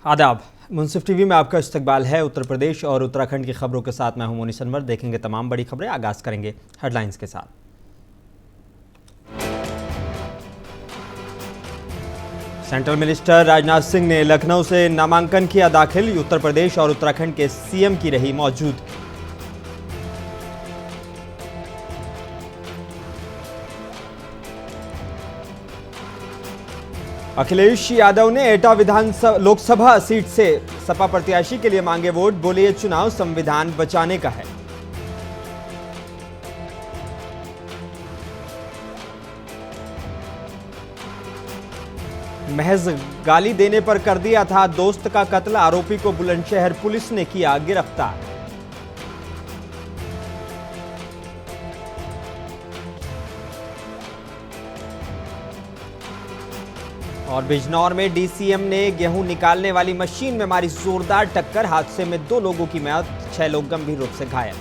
आदाब। मुंसिफ टीवी में आपका इस्तकबाल है। उत्तर प्रदेश और उत्तराखंड की खबरों के साथ मैं हूं मोनिस अनवर। देखेंगे तमाम बड़ी खबरें। आगाज करेंगे हेडलाइंस के साथ। सेंट्रल मिनिस्टर राजनाथ सिंह ने लखनऊ से नामांकन किया दाखिल। उत्तर प्रदेश और उत्तराखंड के सीएम की रही मौजूदगी। अखिलेश यादव ने एटा विधानसभा लोकसभा सीट से सपा प्रत्याशी के लिए मांगे वोट। बोले ये चुनाव संविधान बचाने का है। महज गाली देने पर कर दिया था दोस्त का कत्ल। आरोपी को बुलंदशहर पुलिस ने किया गिरफ्तार। और बिजनौर में डीसीएम ने गेहूं निकालने वाली मशीन में मारी जोरदार टक्कर। हादसे में 2 लोगों की मौत, 6 लोग गंभीर रूप से घायल।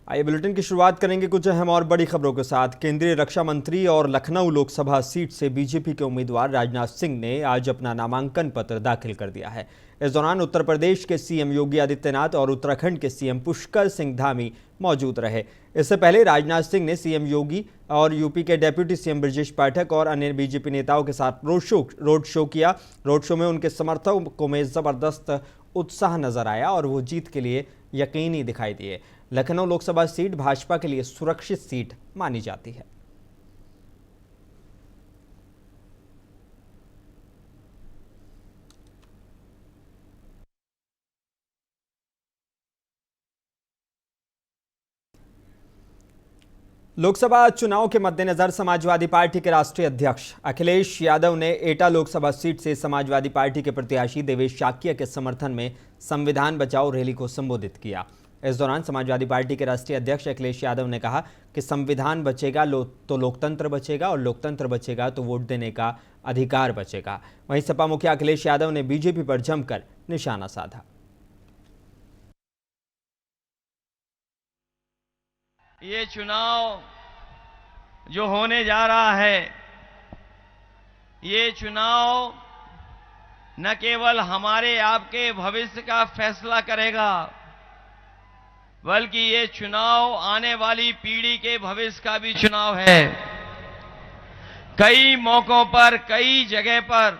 आइए बुलेटिन की शुरुआत करेंगे कुछ अहम और बड़ी खबरों के साथ। केंद्रीय रक्षा मंत्री और लखनऊ लोकसभा सीट से बीजेपी के उम्मीदवार राजनाथ सिंह ने आज अपना नामांकन पत्र दाखिल कर दिया है। इस दौरान उत्तर प्रदेश के सीएम योगी आदित्यनाथ और उत्तराखंड के सीएम पुष्कर सिंह धामी मौजूद रहे। इससे पहले राजनाथ सिंह ने सीएम योगी और यूपी के डेप्यूटी सीएम ब्रजेश पाठक और अन्य बीजेपी नेताओं के साथ रोड शो किया। रोड शो में उनके समर्थकों में जबरदस्त उत्साह नजर आया और वो जीत के लिए यकीनी दिखाई दिए। लखनऊ लोकसभा सीट भाजपा के लिए सुरक्षित सीट मानी जाती है। लोकसभा चुनाव के मद्देनजर समाजवादी पार्टी के राष्ट्रीय अध्यक्ष अखिलेश यादव ने एटा लोकसभा सीट से समाजवादी पार्टी के प्रत्याशी देवेश शाक्य के समर्थन में संविधान बचाओ रैली को संबोधित किया। इस दौरान समाजवादी पार्टी के राष्ट्रीय अध्यक्ष अखिलेश यादव ने कहा कि संविधान बचेगा तो लोकतंत्र बचेगा और लोकतंत्र बचेगा तो वोट देने का अधिकार बचेगा। वहीं सपा मुखिया अखिलेश यादव ने बीजेपी पर जमकर निशाना साधा। ये चुनाव जो होने जा रहा है, ये चुनाव न केवल हमारे आपके भविष्य का फैसला करेगा, बल्कि ये चुनाव आने वाली पीढ़ी के भविष्य का भी चुनाव है। कई मौकों पर, कई जगह पर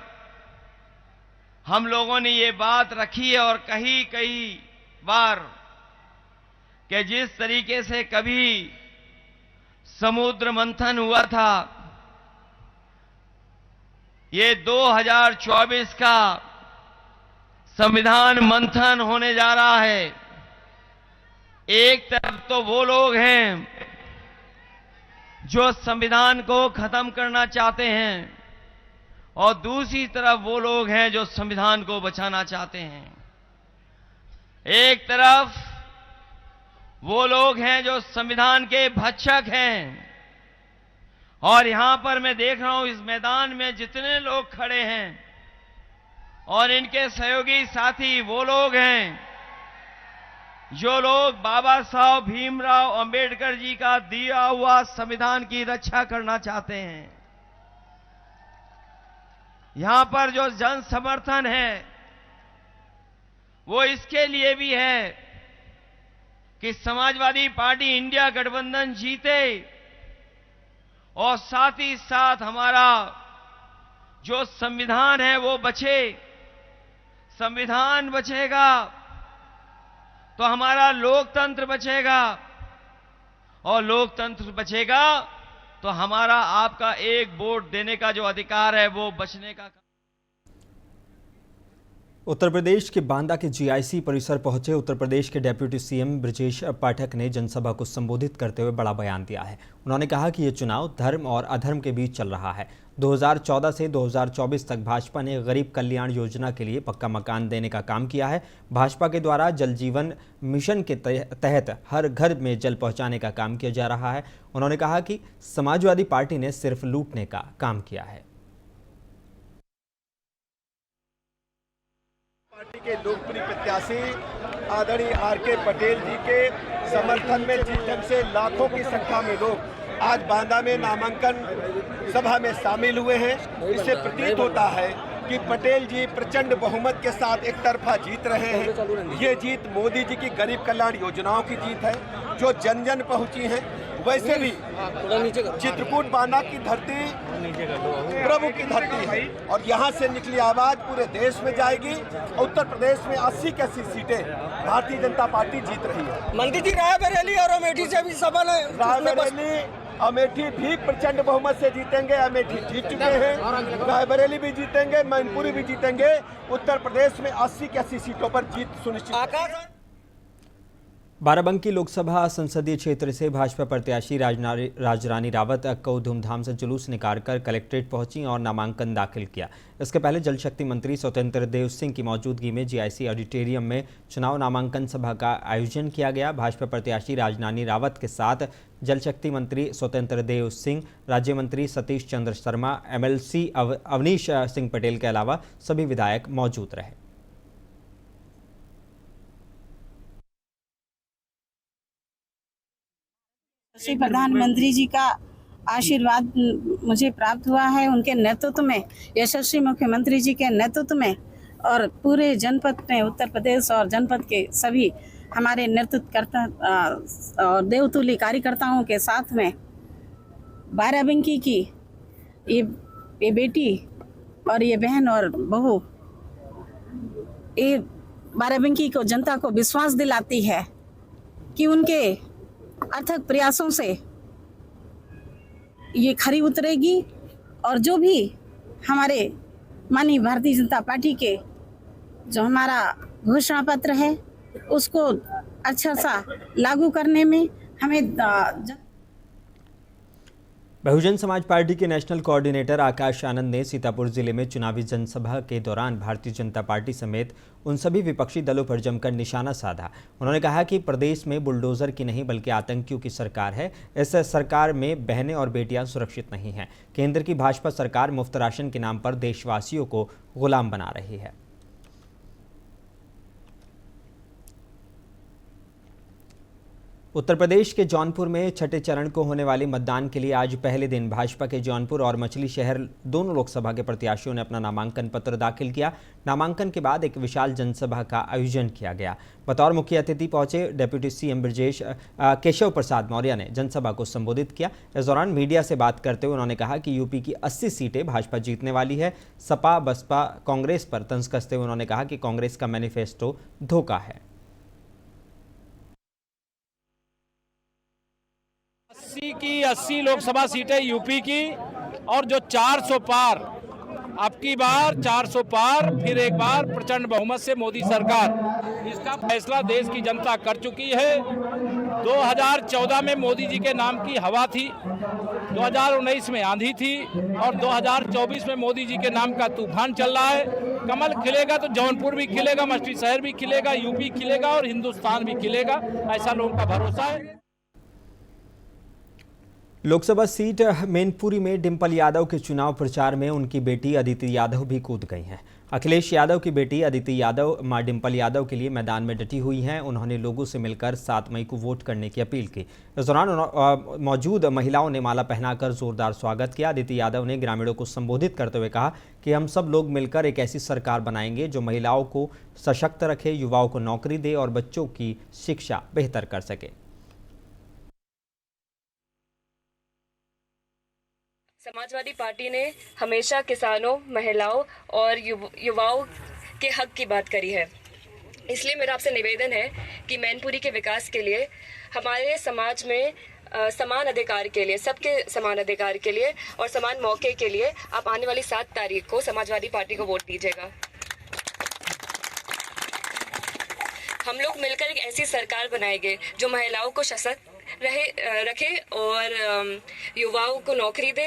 हम लोगों ने ये बात रखी है और कही कई बार कि जिस तरीके से कभी समुद्र मंथन हुआ था, ये 2024 का संविधान मंथन होने जा रहा है। एक तरफ तो वो लोग हैं जो संविधान को खत्म करना चाहते हैं और दूसरी तरफ वो लोग हैं जो संविधान को बचाना चाहते हैं। एक तरफ वो लोग हैं जो संविधान के भक्षक हैं और यहां पर मैं देख रहा हूं इस मैदान में जितने लोग खड़े हैं और इनके सहयोगी साथी वो लोग हैं जो लोग बाबा साहब भीमराव अंबेडकर जी का दिया हुआ संविधान की रक्षा करना चाहते हैं। यहां पर जो जन समर्थन है वो इसके लिए भी है कि समाजवादी पार्टी इंडिया गठबंधन जीते और साथ ही साथ हमारा जो संविधान है वो बचे। संविधान बचेगा तो हमारा लोकतंत्र बचेगा और लोकतंत्र बचेगा तो हमारा आपका एक वोट देने का जो अधिकार है वो बचने का। उत्तर प्रदेश के बांदा के जीआईसी परिसर पहुंचे उत्तर प्रदेश के डेप्यूटी सीएम ब्रजेश पाठक ने जनसभा को संबोधित करते हुए बड़ा बयान दिया है। उन्होंने कहा कि ये चुनाव धर्म और अधर्म के बीच चल रहा है। 2014 से 2024 तक भाजपा ने गरीब कल्याण योजना के लिए पक्का मकान देने का काम किया है। भाजपा के द्वारा जल जीवन मिशन के तहत हर घर में जल पहुंचाने का काम किया जा रहा है। उन्होंने कहा कि समाजवादी पार्टी ने सिर्फ लूटने का काम किया है। पार्टी के लोकप्रिय प्रत्याशी आदरणीय आर के पटेल जी के समर्थन में जिस ढंग से लाखों की संख्या में लोग आज बांदा में नामांकन सभा में शामिल हुए हैं। इससे प्रतीत होता है कि पटेल जी प्रचंड बहुमत के साथ एक तरफा जीत रहे हैं। ये जीत मोदी जी की गरीब कल्याण योजनाओं की जीत है जो जन जन पहुंची हैं। वैसे भी चित्रकूट बांदा की धरती प्रभु की धरती है और यहाँ से निकली आवाज पूरे देश में जाएगी। उत्तर प्रदेश में 80 की 80 सीटें भारतीय जनता पार्टी जीत रही है। मंत्री जी रायबरेली और अमेठी से भी सफल है। रायबरेली अमेठी भी प्रचंड बहुमत से जीतेंगे। अमेठी जीत चुके हैं, रायबरेली भी जीतेंगे, मैनपुरी भी जीतेंगे। उत्तर प्रदेश में 80 की 80 सीटों पर जीत सुनिश्चित। बाराबंकी लोकसभा संसदीय क्षेत्र से भाजपा प्रत्याशी राजरानी रावत को धूमधाम से जुलूस निकालकर कलेक्ट्रेट पहुंची और नामांकन दाखिल किया। इसके पहले जल शक्ति मंत्री स्वतंत्र देव सिंह की मौजूदगी में जीआईसी ऑडिटोरियम में चुनाव नामांकन सभा का आयोजन किया गया। भाजपा प्रत्याशी राजरानी रावत के साथ जल शक्ति मंत्री स्वतंत्र देव सिंह, राज्य मंत्री सतीश चंद्र शर्मा, एमएलसी अवनीश सिंह पटेल के अलावा सभी विधायक मौजूद रहे। श्री प्रधानमंत्री जी का आशीर्वाद मुझे प्राप्त हुआ है। उनके नेतृत्व में, यशस्वी मुख्यमंत्री जी के नेतृत्व में और पूरे जनपद में, उत्तर प्रदेश और जनपद के सभी हमारे नेतृत्वकर्ता और देवतुल्य कार्यकर्ताओं के साथ में बाराबंकी की ये बेटी और ये बहन और बहू, ये बाराबंकी को जनता को विश्वास दिलाती है कि उनके अथक प्रयासों से ये खरी उतरेगी और जो भी हमारे माननीय भारतीय जनता पार्टी के जो हमारा घोषणा पत्र है उसको अच्छा सा लागू करने में हमें बहुजन समाज पार्टी के नेशनल कोऑर्डिनेटर आकाश आनंद ने सीतापुर जिले में चुनावी जनसभा के दौरान भारतीय जनता पार्टी समेत उन सभी विपक्षी दलों पर जमकर निशाना साधा। उन्होंने कहा कि प्रदेश में बुलडोजर की नहीं बल्कि आतंकियों की सरकार है। इस सरकार में बहनें और बेटियां सुरक्षित नहीं हैं। केंद्र की भाजपा सरकार मुफ्त राशन के नाम पर देशवासियों को गुलाम बना रही है। उत्तर प्रदेश के जौनपुर में छठे चरण को होने वाले मतदान के लिए आज पहले दिन भाजपा के जौनपुर और मछली शहर दोनों लोकसभा के प्रत्याशियों ने अपना नामांकन पत्र दाखिल किया। नामांकन के बाद एक विशाल जनसभा का आयोजन किया गया। बतौर मुख्य अतिथि पहुंचे डिप्टी सीएम ब्रजेश केशव प्रसाद मौर्य ने जनसभा को संबोधित किया। इस दौरान मीडिया से बात करते हुए उन्होंने कहा कि यूपी की 80 सीटें भाजपा जीतने वाली है। सपा बसपा कांग्रेस पर तंज कसते हुए उन्होंने कहा कि कांग्रेस का मैनिफेस्टो धोखा है। 80 की 80 लोकसभा सीटें यूपी की और जो 400 पार, अब की बार 400 पार, फिर एक बार प्रचंड बहुमत से मोदी सरकार, इसका फैसला देश की जनता कर चुकी है। 2014 में मोदी जी के नाम की हवा थी, 2019 में आंधी थी और 2024 में मोदी जी के नाम का तूफान चल रहा है। कमल खिलेगा तो जौनपुर भी खिलेगा, मछली शहर भी खिलेगा, यूपी खिलेगा और हिंदुस्तान भी खिलेगा, ऐसा लोगों का भरोसा है। लोकसभा सीट मैनपुरी में डिंपल यादव के चुनाव प्रचार में उनकी बेटी अदिति यादव भी कूद गई हैं। अखिलेश यादव की बेटी अदिति यादव मां डिंपल यादव के लिए मैदान में डटी हुई हैं। उन्होंने लोगों से मिलकर 7 मई को वोट करने की अपील की। इस दौरान मौजूद महिलाओं ने माला पहनाकर जोरदार स्वागत किया। अदिति यादव ने ग्रामीणों को संबोधित करते हुए कहा कि हम सब लोग मिलकर एक ऐसी सरकार बनाएंगे जो महिलाओं को सशक्त रखे, युवाओं को नौकरी दे और बच्चों की शिक्षा बेहतर कर सके। समाजवादी पार्टी ने हमेशा किसानों, महिलाओं और युवाओं के हक की बात करी है। इसलिए मेरा आपसे निवेदन है कि मैनपुरी के विकास के लिए, हमारे समाज में समान अधिकार के लिए, सबके समान अधिकार के लिए और समान मौके के लिए आप आने वाली 7 तारीख को समाजवादी पार्टी को वोट दीजिएगा। हम लोग मिलकर एक ऐसी सरकार बनाएंगे जो महिलाओं को सशक्त रखे और युवाओं को नौकरी दे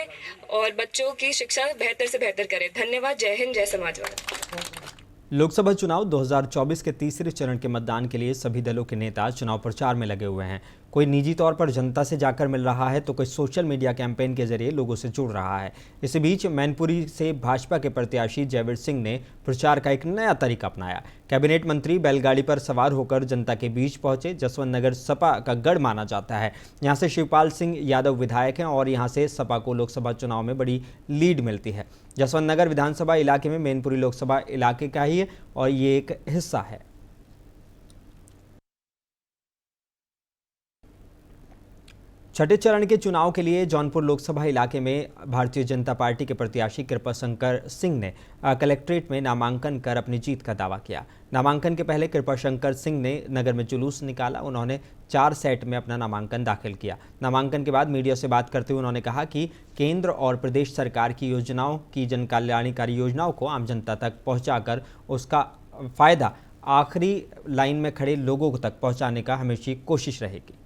और बच्चों की शिक्षा बेहतर से बेहतर करे। धन्यवाद। जय हिंद, जय समाजवाद। लोकसभा चुनाव 2024 के तीसरे चरण के मतदान के लिए सभी दलों के नेता चुनाव प्रचार में लगे हुए हैं। कोई निजी तौर पर जनता से जाकर मिल रहा है तो कोई सोशल मीडिया कैंपेन के जरिए लोगों से जुड़ रहा है। इसी बीच मैनपुरी से भाजपा के प्रत्याशी जयवीर सिंह ने प्रचार का एक नया तरीका अपनाया। कैबिनेट मंत्री बैलगाड़ी पर सवार होकर जनता के बीच पहुंचे। जसवंत नगर सपा का गढ़ माना जाता है। यहां से शिवपाल सिंह यादव विधायक हैं और यहां से सपा को लोकसभा चुनाव में बड़ी लीड मिलती है। जसवंत नगर विधानसभा इलाके में मैनपुरी लोकसभा इलाके का ही है और ये एक हिस्सा है। छठे चरण के चुनाव के लिए जौनपुर लोकसभा इलाके में भारतीय जनता पार्टी के प्रत्याशी कृपाशंकर सिंह ने कलेक्ट्रेट में नामांकन कर अपनी जीत का दावा किया। नामांकन के पहले कृपाशंकर सिंह ने नगर में जुलूस निकाला। उन्होंने 4 सेट में अपना नामांकन दाखिल किया। नामांकन के बाद मीडिया से बात करते हुए उन्होंने कहा कि केंद्र और प्रदेश सरकार की योजनाओं की जन कल्याणकारी योजनाओं को आम जनता तक पहुँचाकर उसका फ़ायदा आखिरी लाइन में खड़े लोगों तक पहुँचाने का हमेशा कोशिश रहेगी।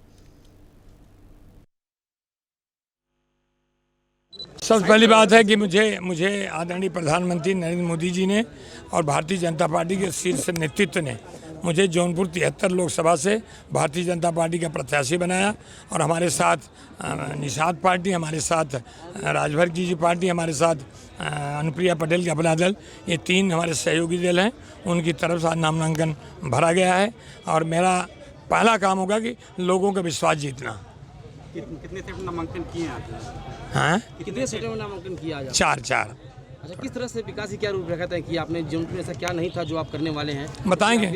सबसे पहली बात है कि मुझे आदरणीय प्रधानमंत्री नरेंद्र मोदी जी ने और भारतीय जनता पार्टी के शीर्ष नेतृत्व ने मुझे जौनपुर 73 लोकसभा से भारतीय जनता पार्टी का प्रत्याशी बनाया और हमारे साथ निषाद पार्टी, हमारे साथ राजभर की जी पार्टी, हमारे साथ अनुप्रिया पटेल का अपना दल, ये 3 हमारे सहयोगी दल हैं। उनकी तरफ से नामांकन भरा गया है और मेरा पहला काम होगा कि लोगों का विश्वास जीतना। कितने सेट में नामांकन किए हैं? हाँ, कितने सेटों में नामांकन किया? 4। अच्छा, किस तरह से विकास की क्या रूपरेखा तय की आपने? जौनपुर में ऐसा क्या नहीं था जो आप करने वाले हैं? बताएंगे।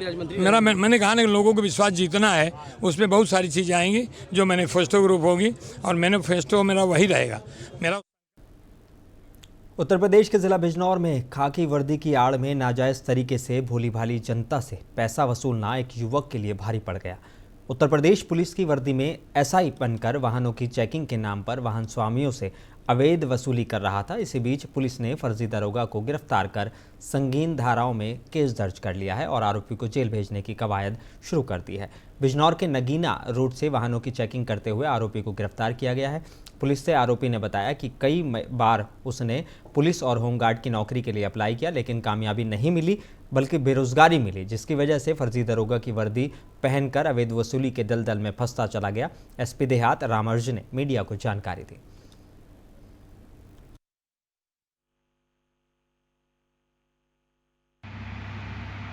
मैंने कहा ना कि लोगों को विश्वास जीतना है, उसमें बहुत सारी चीज़ें आएंगी जो मैनिफेस्टो के रूप होगी और मैनिफेस्टो मेरा वही रहेगा। मेरा उत्तर प्रदेश के जिला बिजनौर में खाकी वर्दी की आड़ में नाजायज तरीके से भोली भाली जनता से पैसा वसूलना एक युवक के लिए भारी पड़ गया। उत्तर प्रदेश पुलिस की वर्दी में एसआई बनकर वाहनों की चेकिंग के नाम पर वाहन स्वामियों से अवैध वसूली कर रहा था। इसी बीच पुलिस ने फर्जी दरोगा को गिरफ्तार कर संगीन धाराओं में केस दर्ज कर लिया है और आरोपी को जेल भेजने की कवायद शुरू कर दी है। बिजनौर के नगीना रोड से वाहनों की चेकिंग करते हुए आरोपी को गिरफ्तार किया गया है। पुलिस से आरोपी ने बताया कि कई बार उसने पुलिस और होमगार्ड की नौकरी के लिए अप्लाई किया, लेकिन कामयाबी नहीं मिली बल्कि बेरोजगारी मिली, जिसकी वजह से फर्जी दरोगा की वर्दी पहनकर अवैध वसूली के दलदल में फंसता चला गया। एसपी देहात रामर्ज ने मीडिया को जानकारी दी।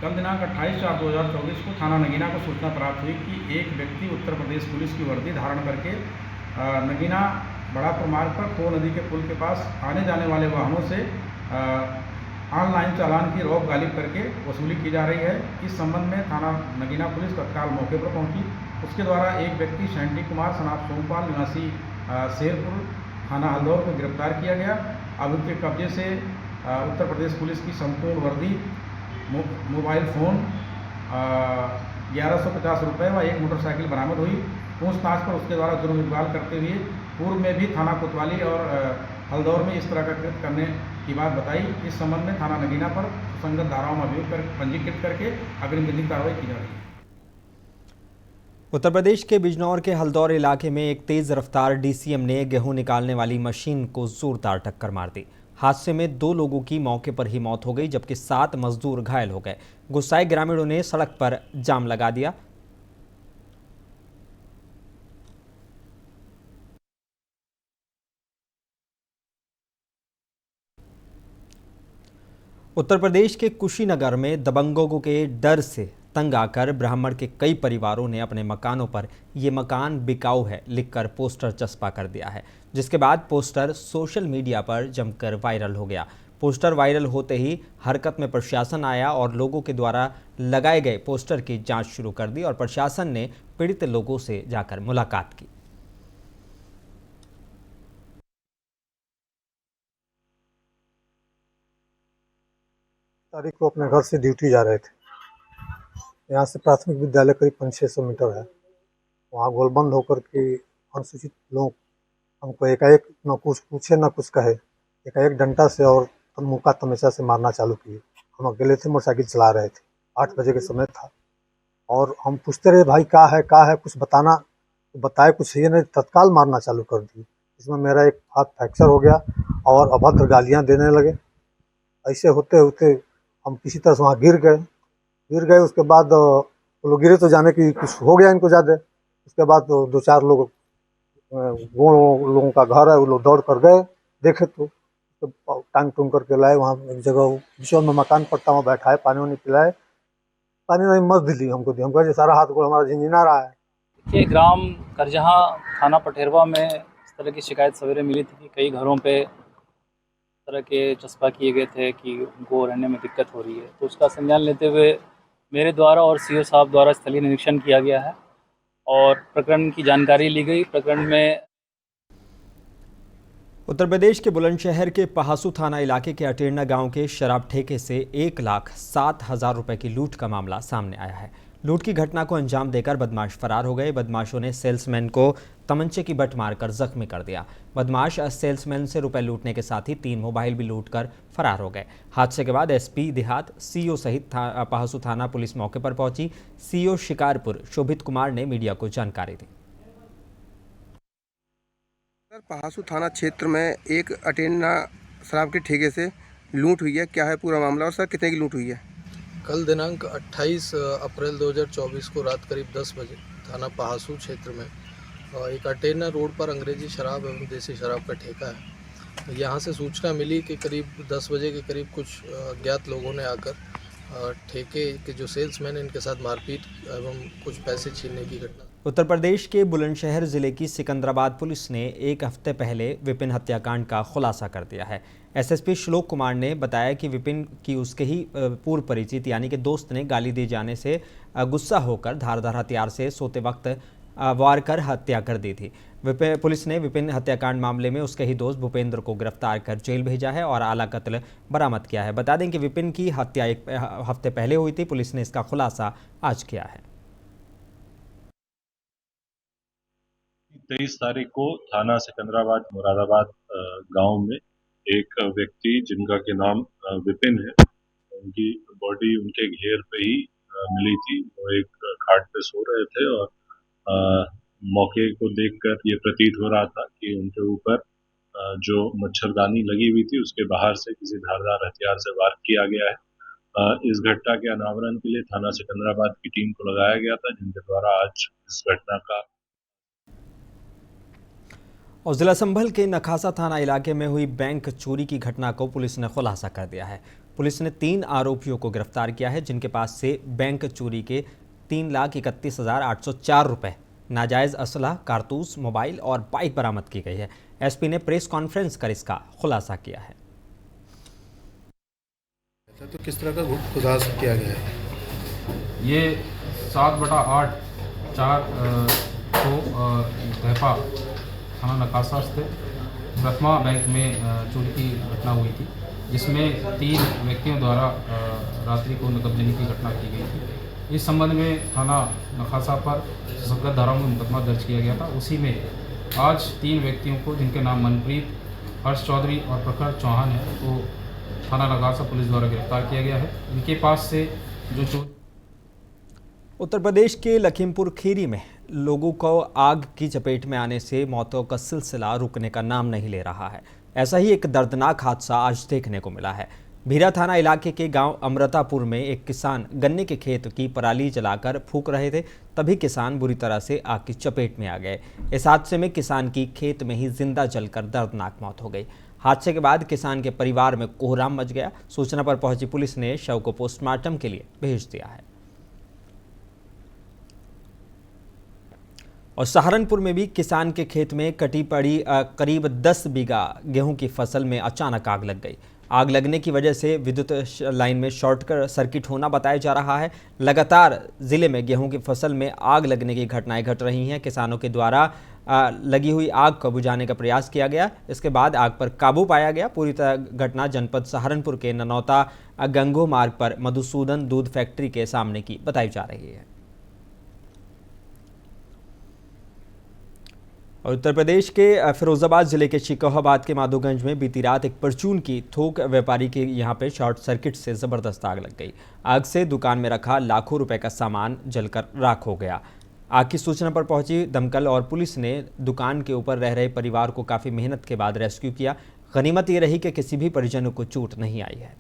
कल दिनांक 28/4/2024 को थाना नगीना को सूचना प्राप्त हुई कि एक व्यक्ति उत्तर प्रदेश पुलिस की वर्दी धारण करके नगीना बड़ापुर मार्ग पर खो नदी के पुल के पास आने जाने वाले वाहनों से ऑनलाइन चालान की रौब गालिब करके वसूली की जा रही है। इस संबंध में थाना नगीना पुलिस तत्काल मौके पर पहुंची। उसके द्वारा एक व्यक्ति शैंटी कुमार सनाब सोमपाल निवासी शेरपुर थाना हल्दौर को गिरफ्तार किया गया। अब उनके कब्जे से उत्तर प्रदेश पुलिस की संपूर्ण वर्दी, मोबाइल फ़ोन, 1150 रुपये व एक मोटरसाइकिल बरामद हुई। पूछताछ पर उसके द्वारा जुर्म इकबाल करते हुए पूर्व में भी थाना कोतवाली और हल्दौर में इस तरह का कृत्य करने की बात बताई। इस संबंध में थाना नगीना पर सुसंगत धाराओं में अभियोग कर पंजीकृत करके अग्रिम विधिक कार्रवाई की जा रही है। उत्तर प्रदेश के बिजनौर के हल्दौर इलाके में एक तेज रफ्तार डीसीएम ने गेहूं निकालने वाली मशीन को जोरदार टक्कर मार दी। हादसे में 2 लोगों की मौके पर ही मौत हो गई, जबकि 7 मजदूर घायल हो गए। गुस्साए ग्रामीणों ने सड़क पर जाम लगा दिया। उत्तर प्रदेश के कुशीनगर में दबंगों के डर से तंग आकर ब्राह्मण के कई परिवारों ने अपने मकानों पर "ये मकान बिकाऊ है" लिखकर पोस्टर चस्पा कर दिया है, जिसके बाद पोस्टर सोशल मीडिया पर जमकर वायरल हो गया। पोस्टर वायरल होते ही हरकत में प्रशासन आया और लोगों के द्वारा लगाए गए पोस्टर की जांच शुरू कर दी और प्रशासन ने पीड़ित लोगों से जाकर मुलाकात की। तारीख को अपने घर से ड्यूटी जा रहे थे। यहाँ से प्राथमिक विद्यालय करीब 500-600 मीटर है। वहाँ गोलबंद होकर के अनुसूचित लोग हमको एकाएक न कुछ पूछे न कुछ कहे, एकाएक डंडा से और मुक्का तमेचा से मारना चालू किए। हम अकेले थे, मोटरसाइकिल चला रहे थे, 8 बजे के समय था और हम पूछते रहे भाई क्या है कुछ बताना, तो बताए कुछ ये नहीं, तत्काल मारना चालू कर दिए। इसमें मेरा एक हाथ फ्रैक्चर हो गया और अभद्र गालियाँ देने लगे। ऐसे होते होते हम किसी तरह से वहाँ गिर गए। उसके बाद वो लोग गिरे तो जाने कि कुछ हो गया इनको ज़्यादा, उसके बाद दो चार लोग वो लोगों का घर है, वो लोग दौड़ कर गए, देखे तो टांग टूंग करके लाए। वहाँ एक जगह बीचों में मकान पट्टा में बैठा है, पानी वानी पिलाए, पानी वानी मत दिली हमको दी। हमको सारा हाथ गोड़ हमारा झिंझिना रहा है। ये ग्राम करजहा थाना पटेरवा में इस तरह की शिकायत सवेरे मिली थी कि कई घरों पे इस तरह के चस्पा किए गए थे कि उनको रहने में दिक्कत हो रही है। तो उसका संज्ञान लेते हुए मेरे द्वारा और सीओ साहब द्वारा स्थलीय निरीक्षण किया गया है और प्रकरण की जानकारी ली गई। प्रकरण में उत्तर प्रदेश के बुलंदशहर के पहासू थाना इलाके के अटेरना गांव के शराब ठेके से 1,07,000 रुपए की लूट का मामला सामने आया है। लूट की घटना को अंजाम देकर बदमाश फरार हो गए। बदमाशों ने सेल्समैन को तमंचे की बट मारकर जख्मी कर दिया। बदमाश सेल्समैन से रुपए लूटने के साथ ही 3 मोबाइल भी लूटकर फरार हो गए। हादसे के बाद एसपी देहात, सीओ सहित पहासू थाना पुलिस मौके पर पहुंची। सीओ शिकारपुर शोभित कुमार ने मीडिया को जानकारी दी। पहासू थाना क्षेत्र में एक अटेरना शराब के ठेके से लूट हुई है। क्या है पूरा मामला और सर कितने की लूट हुई है? कल दिनांक 28 अप्रैल 2024 को रात करीब 10 बजे थाना पहासू क्षेत्र में एक अटेरना रोड पर अंग्रेजी शराब एवं देसी शराब का ठेका है। यहाँ से सूचना मिली कि करीब 10 बजे के करीब कुछ अज्ञात लोगों ने आकर ठेके के जो सेल्समैन हैं इनके साथ मारपीट एवं कुछ पैसे छीनने की घटना। उत्तर प्रदेश के बुलंदशहर जिले की सिकंदराबाद पुलिस ने एक हफ्ते पहले विपिन हत्याकांड का खुलासा कर दिया है। एसएसपी श्लोक कुमार ने बताया कि विपिन की उसके ही पूर्व परिचित यानी कि दोस्त ने गाली दिए जाने से गुस्सा होकर धारदार हथियार से सोते वक्त वार कर हत्या कर दी थी। पुलिस ने विपिन हत्याकांड मामले में उसके ही दोस्त भूपेंद्र को गिरफ्तार कर जेल भेजा है और आला कत्ल बरामद किया है। बता दें कि विपिन की हत्या एक हफ्ते पहले हुई थी। पुलिस ने इसका खुलासा आज किया है। 23 तारीख को थाना सिकंदराबाद मुरादाबाद गांव में एक व्यक्ति जिनका के नाम विपिन है, उनकी बॉडी उनके घेर पे ही मिली थी। वो एक खाट पे सो रहे थे और मौके को देखकर ये प्रतीत हो रहा था कि उनके ऊपर जो मच्छरदानी लगी हुई थी उसके बाहर से किसी धारदार हथियार से वार किया गया है। इस घटना के अनावरण के लिए थाना सिकंदराबाद की टीम को लगाया गया था, जिनके द्वारा आज इस घटना का। और जिला संभल के नखासा थाना इलाके में हुई बैंक चोरी की घटना को पुलिस ने खुलासा कर दिया है। पुलिस ने 3 आरोपियों को गिरफ्तार किया है, जिनके पास से बैंक चोरी के 3,31,804 रुपए, नाजायज असला, कारतूस, मोबाइल और बाइक बरामद की गई है। एसपी ने प्रेस कॉन्फ्रेंस कर इसका खुलासा किया है। तो किस तरह का खुलासा किया गया है? ये 7/8 4 तहपा थाना नकासा स्थित प्रथमा बैंक में चोरी की घटना हुई थी, जिसमें 3 व्यक्तियों द्वारा रात्रि को नकबजनी की घटना की गई थी। इस संबंध में थाना नखासा पर सशक्त धाराओं में मुकदमा दर्ज किया गया था। उसी में आज 3 व्यक्तियों को, जिनके नाम मनप्रीत, हर्ष चौधरी और प्रखर चौहान है, तो थाना नखासा पुलिस द्वारा गिरफ्तार किया गया है। इनके पास से जो उत्तर प्रदेश के लखीमपुर खीरी में लोगों को आग की चपेट में आने से मौतों का सिलसिला रुकने का नाम नहीं ले रहा है। ऐसा ही एक दर्दनाक हादसा आज देखने को मिला है। भीरा थाना इलाके के गांव अमृतापुर में एक किसान गन्ने के खेत की पराली जलाकर फूंक रहे थे, तभी किसान बुरी तरह से आग की चपेट में आ गए। इस हादसे में किसान की खेत में ही जिंदा जलकर दर्दनाक मौत हो गई। हादसे के बाद किसान के परिवार में कोहराम मच गया। सूचना पर पहुंची पुलिस ने शव को पोस्टमार्टम के लिए भेज दिया है। और सहारनपुर में भी किसान के खेत में कटी पड़ी करीब 10 बीघा गेहूं की फसल में अचानक आग लग गई। आग लगने की वजह से विद्युत लाइन में शॉर्ट सर्किट होना बताया जा रहा है। लगातार जिले में गेहूं की फसल में आग लगने की घटनाएं घट रही हैं। किसानों के द्वारा लगी हुई आग को बुझाने का प्रयास किया गया, इसके बाद आग पर काबू पाया गया। पूरी घटना जनपद सहारनपुर के ननौता गंगो मार्ग पर मधुसूदन दूध फैक्ट्री के सामने की बताई जा रही है। और उत्तर प्रदेश के फिरोजाबाद जिले के शिकोहाबाद के माधोगंज में बीती रात एक परचून की थोक व्यापारी के यहां पे शॉर्ट सर्किट से ज़बरदस्त आग लग गई। आग से दुकान में रखा लाखों रुपए का सामान जलकर राख हो गया। आग की सूचना पर पहुंची दमकल और पुलिस ने दुकान के ऊपर रह रहे परिवार को काफ़ी मेहनत के बाद रेस्क्यू किया। गनीमत ये रही कि किसी भी परिजनों को चोट नहीं आई है।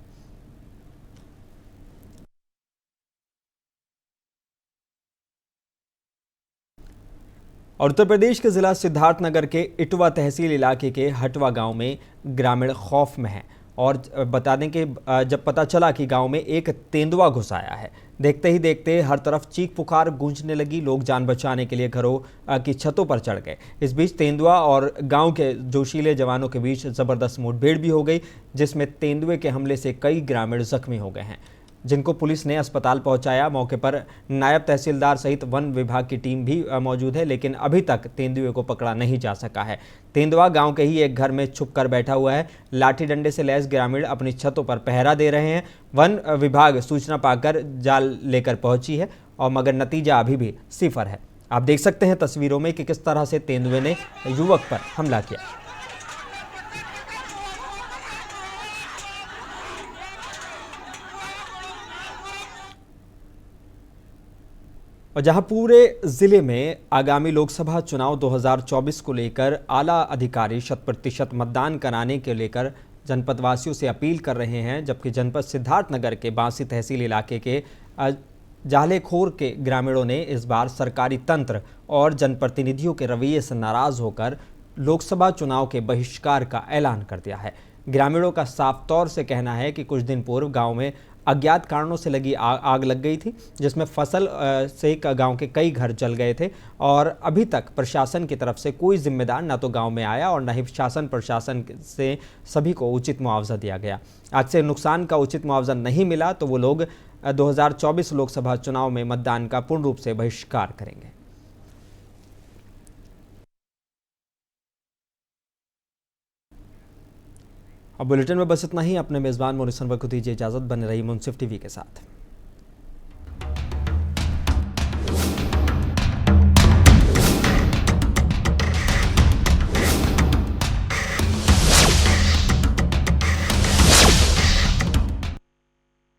और उत्तर प्रदेश के जिला सिद्धार्थनगर के इटवा तहसील इलाके के हटवा गांव में ग्रामीण खौफ में हैं और बता दें कि जब पता चला कि गांव में एक तेंदुआ घुस आया है, देखते ही देखते हर तरफ चीख पुकार गूंजने लगी। लोग जान बचाने के लिए घरों की छतों पर चढ़ गए। इस बीच तेंदुआ और गांव के जोशीले जवानों के बीच जबरदस्त मुठभेड़ भी हो गई, जिसमें तेंदुए के हमले से कई ग्रामीण जख्मी हो गए हैं, जिनको पुलिस ने अस्पताल पहुंचाया। मौके पर नायब तहसीलदार सहित वन विभाग की टीम भी मौजूद है, लेकिन अभी तक तेंदुए को पकड़ा नहीं जा सका है। तेंदुआ गांव के ही एक घर में छुपकर बैठा हुआ है। लाठी डंडे से लैस ग्रामीण अपनी छतों पर पहरा दे रहे हैं। वन विभाग सूचना पाकर जाल लेकर पहुंची है और मगर नतीजा अभी भी सिफर है। आप देख सकते हैं तस्वीरों में कि किस तरह से तेंदुए ने युवक पर हमला किया। और जहां पूरे जिले में आगामी लोकसभा चुनाव 2024 को लेकर आला अधिकारी 100% मतदान कराने के लेकर जनपदवासियों से अपील कर रहे हैं, जबकि जनपद सिद्धार्थनगर के बांसी तहसील इलाके के जालेखोर के ग्रामीणों ने इस बार सरकारी तंत्र और जनप्रतिनिधियों के रवैये से नाराज होकर लोकसभा चुनाव के बहिष्कार का ऐलान कर दिया है। ग्रामीणों का साफ तौर से कहना है कि कुछ दिन पूर्व गांव में अज्ञात कारणों से लगी आग लग गई थी, जिसमें फसल से गांव के कई घर जल गए थे और अभी तक प्रशासन की तरफ से कोई जिम्मेदार न तो गांव में आया और न ही शासन प्रशासन से सभी को उचित मुआवजा दिया गया। आज से नुकसान का उचित मुआवजा नहीं मिला तो वो लोग 2024 लोकसभा चुनाव में मतदान का पूर्ण रूप से बहिष्कार करेंगे। अब बुलेटिन में बस इतना ही। अपने मेजबान मोनिस अनवर को दीजिए इजाजत। बने रही मुंसिफ टीवी के साथ।